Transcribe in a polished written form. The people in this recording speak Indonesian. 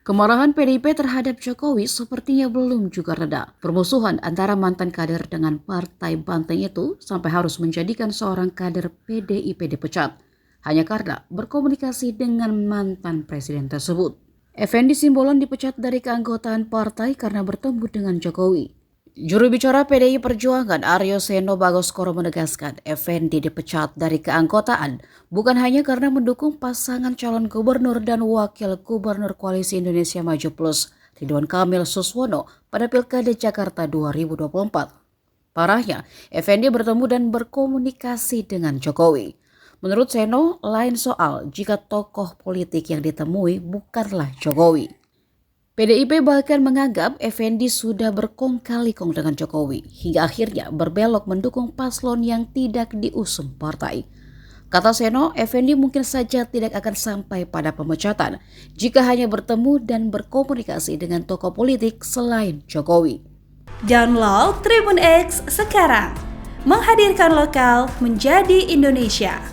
Kemarahan PDIP terhadap Jokowi sepertinya belum juga reda. Permusuhan antara mantan kader dengan Partai Banteng itu sampai harus menjadikan seorang kader PDIP dipecat hanya karena berkomunikasi dengan mantan presiden tersebut. Effendi Simbolon dipecat dari keanggotaan partai karena bertemu dengan Jokowi. Juru bicara PDI Perjuangan Aryo Seno Bagoskoro menegaskan Effendi dipecat dari keanggotaan bukan hanya karena mendukung pasangan calon gubernur dan wakil gubernur Koalisi Indonesia Maju Plus Ridwan Kamil Suswono pada Pilkada Jakarta 2024. Parahnya, Effendi bertemu dan berkomunikasi dengan Jokowi. Menurut Seno, lain soal jika tokoh politik yang ditemui bukanlah Jokowi. PDIP bahkan menganggap Effendi sudah berkong kali kong dengan Jokowi hingga akhirnya berbelok mendukung paslon yang tidak diusung partai. Kata Seno, Effendi mungkin saja tidak akan sampai pada pemecatan jika hanya bertemu dan berkomunikasi dengan tokoh politik selain Jokowi. Download Tribun X sekarang, menghadirkan lokal menjadi Indonesia.